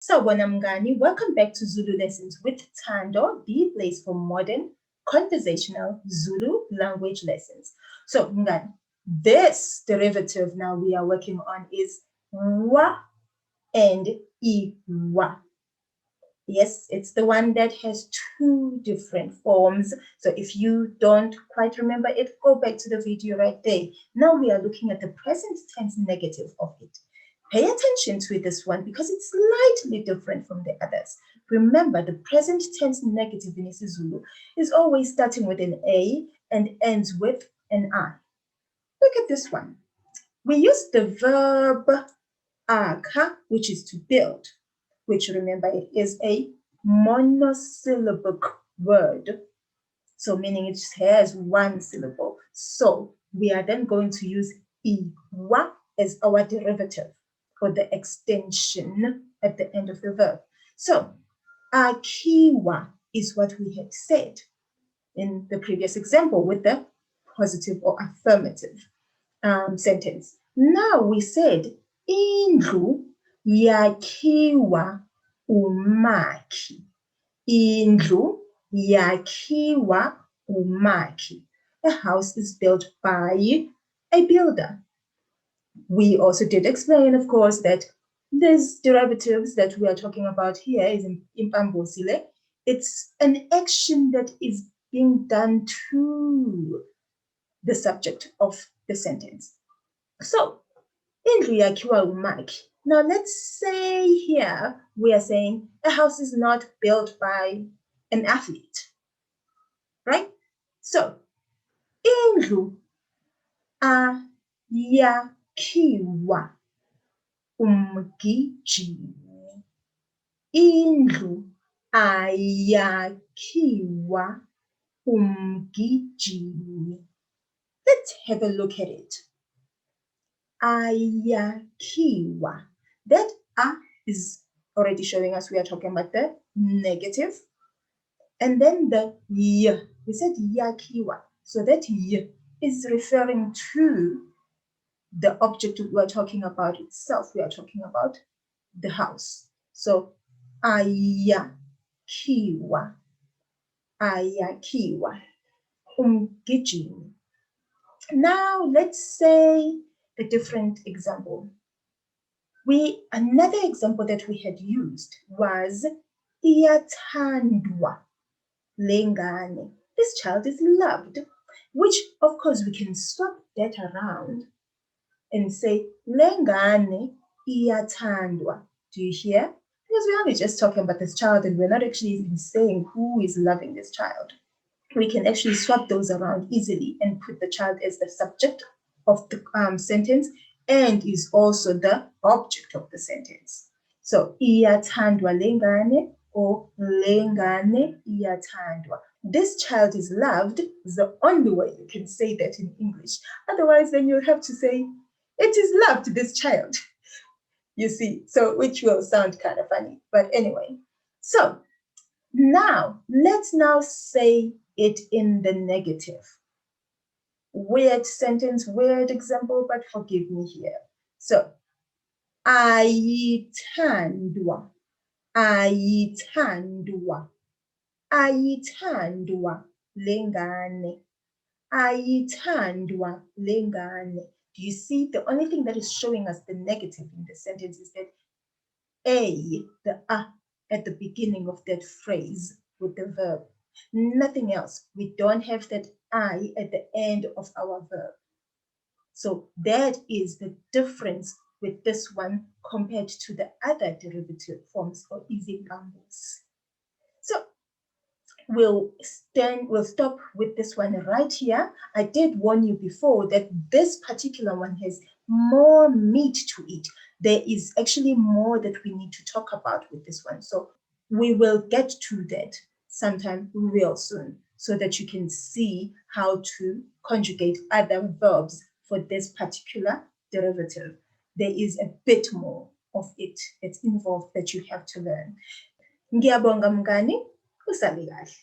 Sawubona mngani, welcome back to Zulu Lessons with Thando, the place for modern conversational Zulu language lessons. So mngani, this derivative now we are working on is wa and iwa. Yes, it's the one that has two different forms. So if you don't quite remember it, go back to the video right there. Now we are looking at the present tense negative of it. Pay attention to this one because it's slightly different from the others. Remember, the present tense negative in isiZulu is always starting with an A and ends with an I. Look at this one. We use the verb akha, which is to build, which remember it is a monosyllabic word. So meaning it has one syllable. So we are then going to use iwa as our derivative for the extension at the end of the verb. So akiwa is what we had said in the previous example with the positive or affirmative sentence. Now we said indlu yakhiwa umakhi. Indlu yakhiwa umakhi. A house is built by a builder. We also did explain, of course, that these derivatives that we are talking about here is Impambosi. It's an action that is being done to the subject of the sentence. So, indlu yakhiwa umakhi. Now, let's say here we are saying a house is not built by an athlete, right? So, indlu ayakhiwa umgijimi. Indlu ayakhiwa umgijimi. Let's have a look at it. Ayakhiwa. That a is already showing us we are talking about the negative. And then the y, we said yakhiwa. So that y is referring to the object we are talking about itself. We are talking about the house. So ayakhiwa. Ayakhiwa. Umgijimi. Now let's say a different example. Another example that we had used was iyathandwa lengane. This child is loved, which of course we can swap that around and say lengane iyathandwa. Do you hear? Because we're only just talking about this child and we're not actually even saying who is loving this child. We can actually swap those around easily and put the child as the subject of the sentence and is also the object of the sentence. So, iyathandwa lengane or lengane iyathandwa. This child is loved is the only way you can say that in English. Otherwise, then you'll have to say, it is loved, this child. You see, so which will sound kind of funny. But anyway, so now let's now say it in the negative. Weird sentence, weird example, but forgive me here. So, ayithandwa, ayithandwa, ayithandwa lengane, ayithandwa lengane. Do you see? The only thing that is showing us the negative in the sentence is that a, the at the beginning of that phrase with the verb. Nothing else. We don't have that I at the end of our verb. So that is the difference with this one compared to the other derivative forms or isiZulu. So we'll stop with this one right here. I did warn you before that this particular one has more meat to it. There is actually more that we need to talk about with this one. So we will get to that sometime real soon so that you can see how to conjugate other verbs for this particular derivative. There is a bit more of it that's involved that you have to learn. Ngiyabonga mngani, usale kahle.